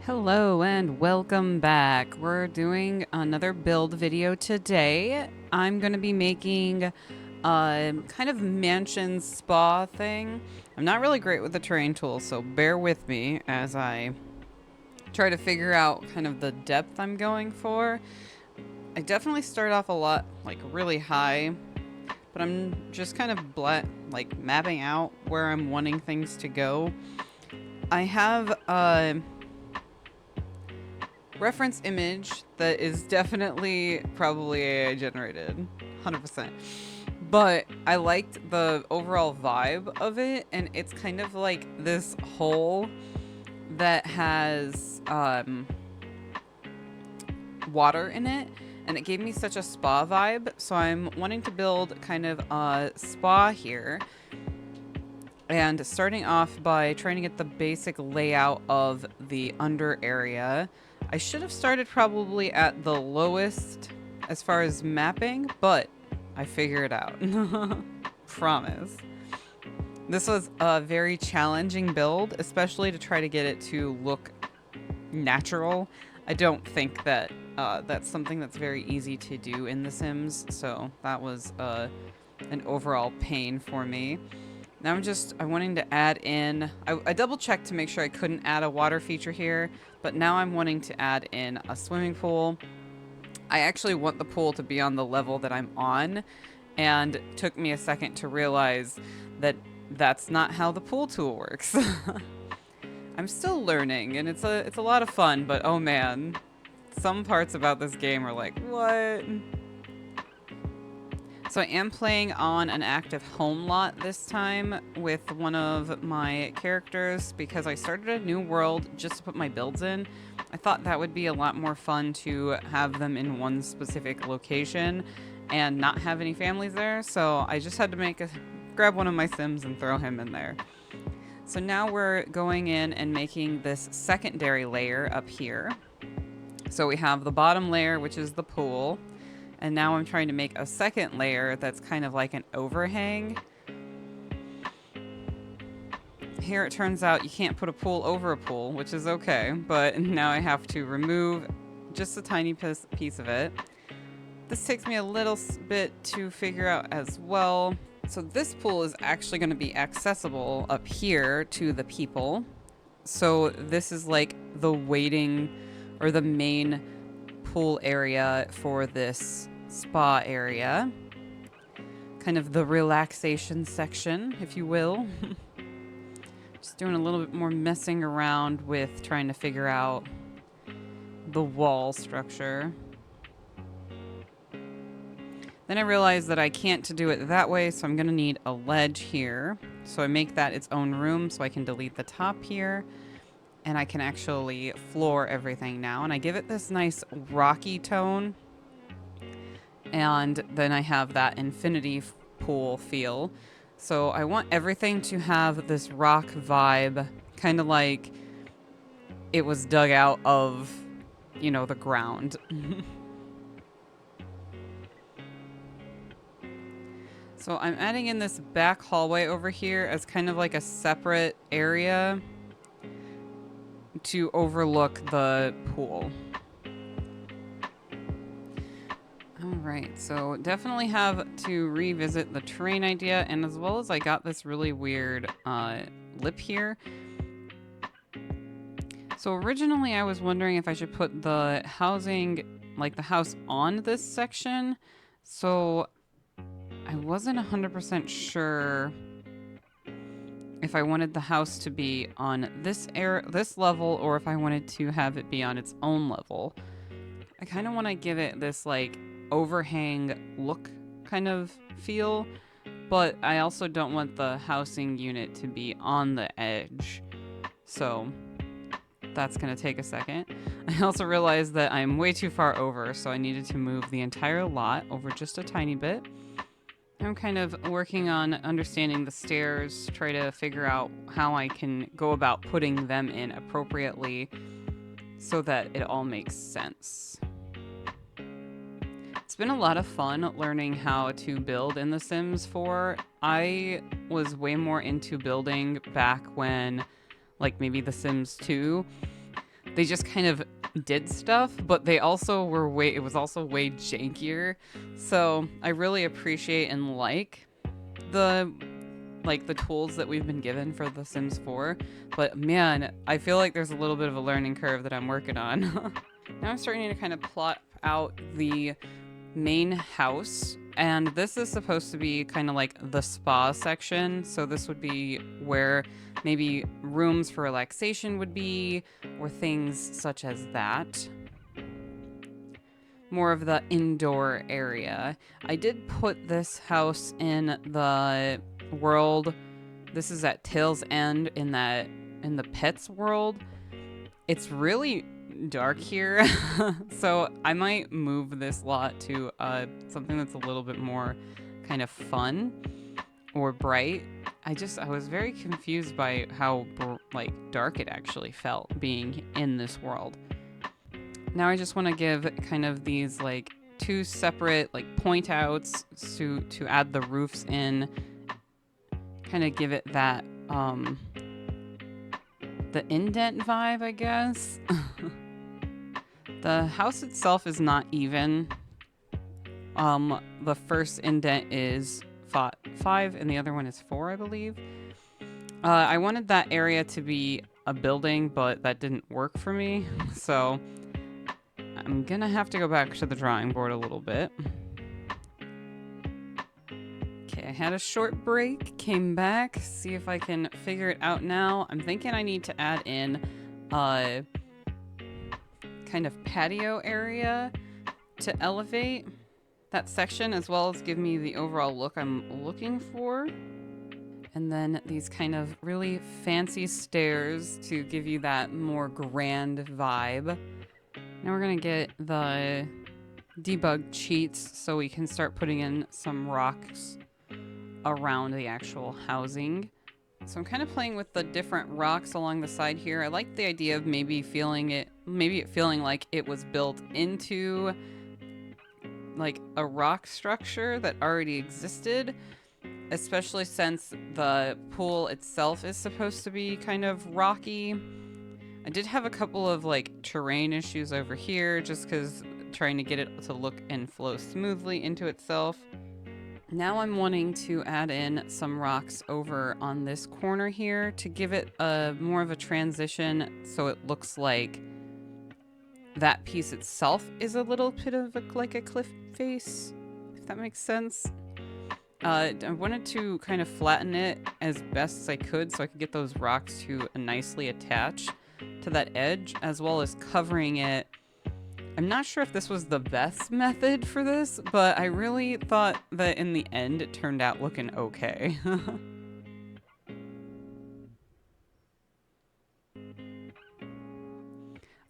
Hello and welcome back. We're doing another build video today. I'm going to be making a kind of mansion spa thing. I'm not really great with the terrain tools, so bear with me as I try to figure out kind of the depth I'm going for. I definitely start off a lot like really high, but I'm just kind of mapping out where I'm wanting things to go. I have reference image that is definitely probably AI generated, 100%. But I liked the overall vibe of it, and it's kind of like this hole that has water in it, and it gave me such a spa vibe. So I'm wanting to build kind of a spa here, and starting off by trying to get the basic layout of the under area. I should have started probably at the lowest as far as mapping, but I figured it out. Promise. This was a very challenging build, especially to try to get it to look natural. I don't think that that's something that's very easy to do in The Sims, so that was an overall pain for me. Now I'm wanting to add in, I double checked to make sure I couldn't add a water feature here, but now I'm wanting to add in a swimming pool. I actually want the pool to be on the level that I'm on, and it took me a second to realize that that's not how the pool tool works. I'm still learning, and it's a lot of fun, but oh man, some parts about this game are like, what? So I am playing on an active home lot this time with one of my characters because I started a new world just to put my builds in. I thought that would be a lot more fun to have them in one specific location and not have any families there. So I just had to grab one of my Sims and throw him in there. So now we're going in and making this secondary layer up here. So we have the bottom layer, which is the pool. And now I'm trying to make a second layer that's kind of like an overhang. Here it turns out you can't put a pool over a pool, which is okay, but now I have to remove just a tiny piece of it. This takes me a little bit to figure out as well. So this pool is actually going to be accessible up here to the people. So this is like the waiting or the main pool area for this spa area. Kind of the relaxation section, if you will. Just doing a little bit more messing around with trying to figure out the wall structure. Then I realized that I can't do it that way, so I'm going to need a ledge here. So I make that its own room so I can delete the top here. And I can actually floor everything now. And I give it this nice rocky tone. And then I have that infinity pool feel. So I want everything to have this rock vibe, kind of like it was dug out of, you know, the ground. So I'm adding in this back hallway over here as kind of like a separate area to overlook the pool. Alright, so definitely have to revisit the terrain idea, and as well as I got this really weird lip here. So originally I was wondering if I should put the housing, like the house on this section, so I wasn't 100% sure if I wanted the house to be on this level or if I wanted to have it be on its own level. I kind of want to give it this like overhang look kind of feel, but I also don't want the housing unit to be on the edge. So that's going to take a second. I also realized that I'm way too far over, so I needed to move the entire lot over just a tiny bit. I'm kind of working on understanding the stairs, try to figure out how I can go about putting them in appropriately so that it all makes sense. It's been a lot of fun learning how to build in The Sims 4. I was way more into building back when, like maybe The Sims 2. they just kind of did stuff, but they also were it was also way jankier. So I really appreciate and the the tools that we've been given for The Sims 4. But man, I feel like there's a little bit of a learning curve that I'm working on. Now I'm starting to kind of plot out the main house, and this is supposed to be kind of like the spa section. So this would be where maybe rooms for relaxation would be, or things such as that. More of the indoor area. I did put this house in the world. This is at Tail's End in the pets world. It's really dark here, so I might move this lot to something that's a little bit more kind of fun or bright. I was very confused by how dark it actually felt being in this world. Now I just want to give kind of these two separate point outs to add the roofs in, kind of give it that the indent vibe, I guess. The house itself is not even. The first indent is 5 and the other one is 4, I believe. I wanted that area to be a building, but that didn't work for me, so I'm gonna have to go back to the drawing board a little bit. Okay, I had a short break, came back, see if I can figure it out now. I'm thinking I need to add in a kind of patio area to elevate that section, as well as give me the overall look I'm looking for. And then these kind of really fancy stairs to give you that more grand vibe. Now we're gonna get the debug cheats so we can start putting in some rocks around the actual housing. So I'm kind of playing with the different rocks along the side here. I like the idea of maybe feeling like it was built into a rock structure that already existed, especially since the pool itself is supposed to be kind of rocky. I did have a couple of terrain issues over here just because trying to get it to look and flow smoothly into itself. Now I'm wanting to add in some rocks over on this corner here to give it more of a transition, so it looks like that piece itself is a little bit of a cliff face, if that makes sense. I wanted to kind of flatten it as best as I could so I could get those rocks to nicely attach to that edge, as well as covering it. I'm not sure if this was the best method for this, but I really thought that in the end it turned out looking okay.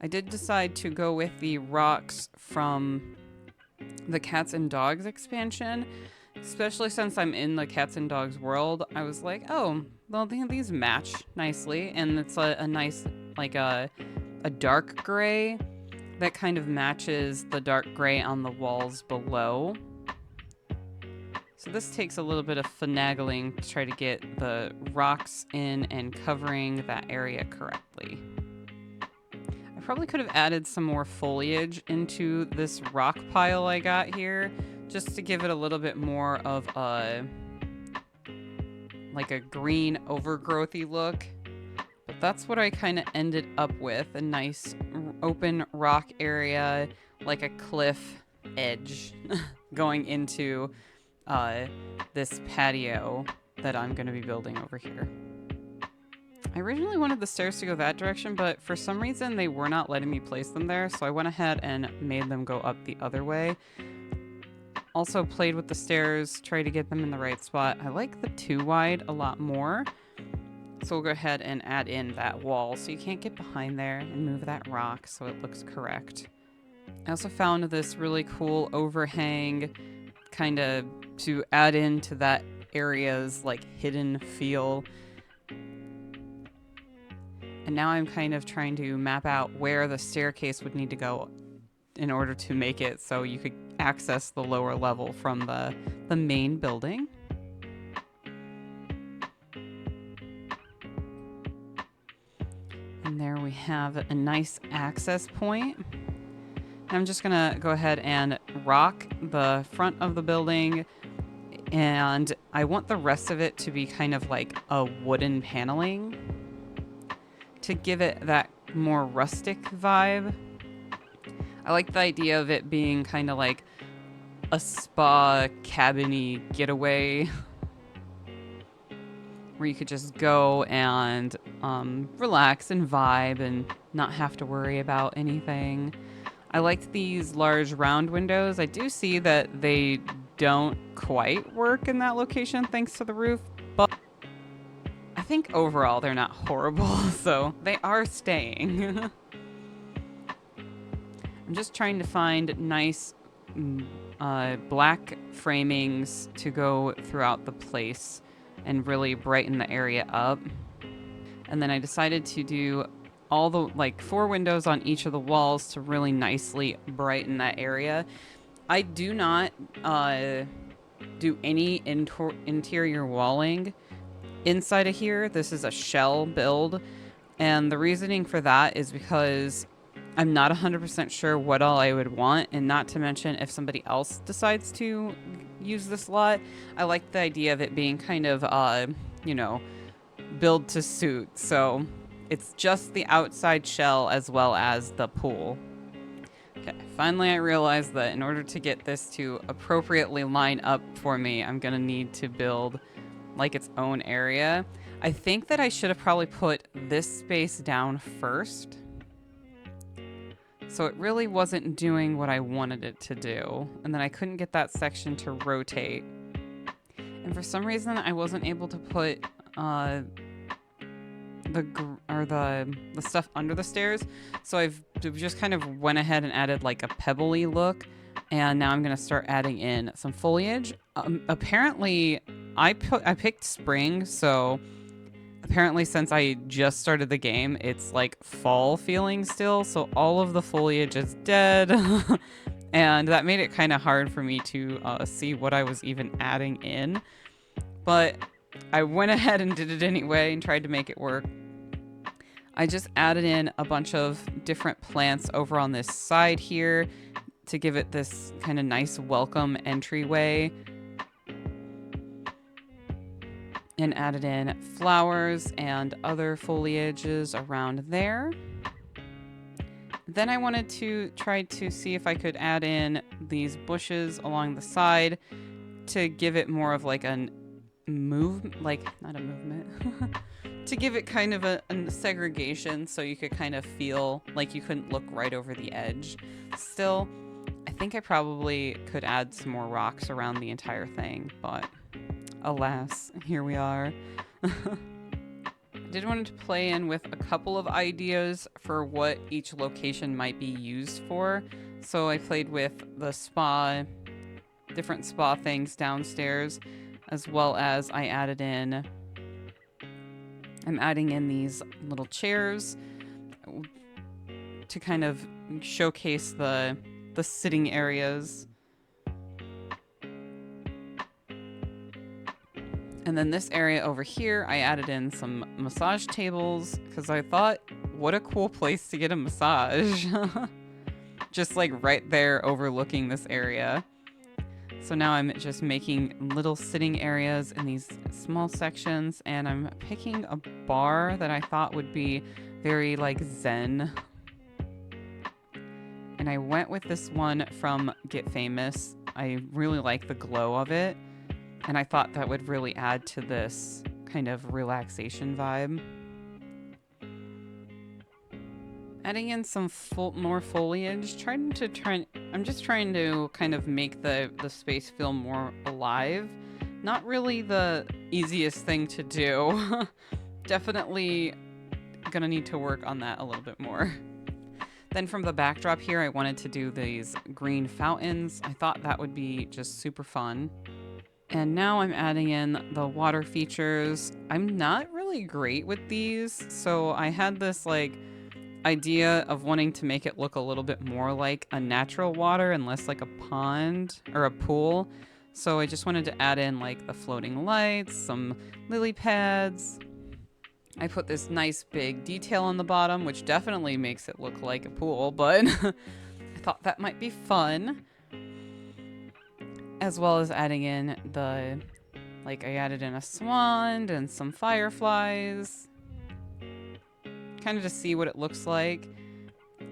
I did decide to go with the rocks from the Cats and Dogs expansion, especially since I'm in the Cats and Dogs world. I was like, oh, well, these match nicely, and it's a nice, a dark gray that kind of matches the dark gray on the walls below. So this takes a little bit of finagling to try to get the rocks in and covering that area correctly. I probably could have added some more foliage into this rock pile I got here, just to give it a little bit more of a green overgrowthy look. But that's what I kind of ended up with, a nice open rock area, like a cliff edge going into this patio that I'm going to be building over here. I originally wanted the stairs to go that direction, but for some reason they were not letting me place them there, so I went ahead and made them go up the other way. Also played with the stairs, tried to get them in the right spot. I like the 2 wide a lot more, so we'll go ahead and add in that wall so you can't get behind there, and move that rock so it looks correct. I also found this really cool overhang kind of to add into that area's hidden feel. And now I'm kind of trying to map out where the staircase would need to go in order to make it so you could access the lower level from the main building. And there we we have a nice access point. I'm just gonna go ahead and rock the front of the building, and I want the rest of it to be kind of like a wooden paneling to give it that more rustic vibe. I like the idea of it being kind of like a spa cabin-y getaway where you could just go and relax and vibe and not have to worry about anything. I liked these large round windows. I do see that they don't quite work in that location thanks to the roof, but I think overall they're not horrible, so they are staying. I'm just trying to find nice black framings to go throughout the place and really brighten the area up. And then I decided to do all the, like, 4 windows on each of the walls to really nicely brighten that area. I do not do any interior walling inside of here. This is a shell build, and the reasoning for that is because I'm not 100% sure what all I would want, and not to mention if somebody else decides to use this lot, I like the idea of it being kind of, you know, build to suit. So it's just the outside shell as well as the pool. Okay, finally I realized that in order to get this to appropriately line up for me, I'm gonna need to build like its own area. I think that I should have probably put this space down first. So it really wasn't doing what I wanted it to do. And then I couldn't get that section to rotate. And for some reason, I wasn't able to put the stuff under the stairs. So I've just kind of went ahead and added like a pebbly look. And now I'm going to start adding in some foliage. Apparently, I picked spring, so apparently since I just started the game, it's like fall feeling still, so all of the foliage is dead. And that made it kind of hard for me to see what I was even adding in. But I went ahead and did it anyway and tried to make it work. I just added in a bunch of different plants over on this side here to give it this kind of nice welcome entryway. And added in flowers and other foliages around there. Then I wanted to try to see if I could add in these bushes along the side to give it more of like a not a movement, to give it kind of a segregation so you could kind of feel like you couldn't look right over the edge. Still, I think I probably could add some more rocks around the entire thing, but alas, here we are. I did want to play in with a couple of ideas for what each location might be used for. So I played with the spa, different spa things downstairs, as well as I'm adding in these little chairs to kind of showcase the sitting areas. And then this area over here, I added in some massage tables because I thought, what a cool place to get a massage. Just like right there overlooking this area. So now I'm just making little sitting areas in these small sections, and I'm picking a bar that I thought would be very like zen. And I went with this one from Get Famous. I really like the glow of it. And I thought that would really add to this kind of relaxation vibe. Adding in some more foliage, I'm just trying to kind of make the space feel more alive. Not really the easiest thing to do. Definitely gonna need to work on that a little bit more. Then from the backdrop here, I wanted to do these green fountains. I thought that would be just super fun. And now I'm adding in the water features. I'm not really great with these, so I had this like idea of wanting to make it look a little bit more like a natural water and less like a pond or a pool. So I just wanted to add in like the floating lights, some lily pads, I put this nice big detail on the bottom, which definitely makes it look like a pool, but I thought that might be fun. As well as adding in the, like I added in a swan and some fireflies. Kind of to see what it looks like.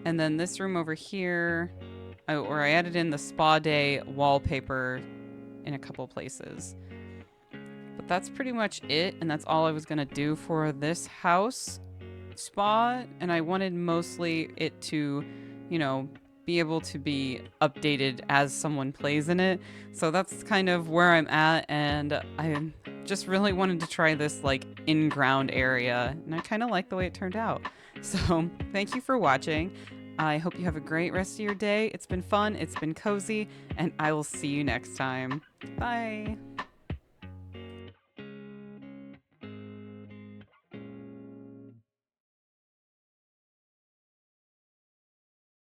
And then this room over here, where I added in the spa day wallpaper in a couple places. But that's pretty much it, and that's all I was gonna do for this house spa. And I wanted mostly it to, you know, be able to be updated as someone plays in it. So that's kind of where I'm at, and I just really wanted to try this like in-ground area, and I kind of like the way it turned out. So thank you for watching. I hope you have a great rest of your day. It's been fun, it's been cozy, and I will see you next time. Bye!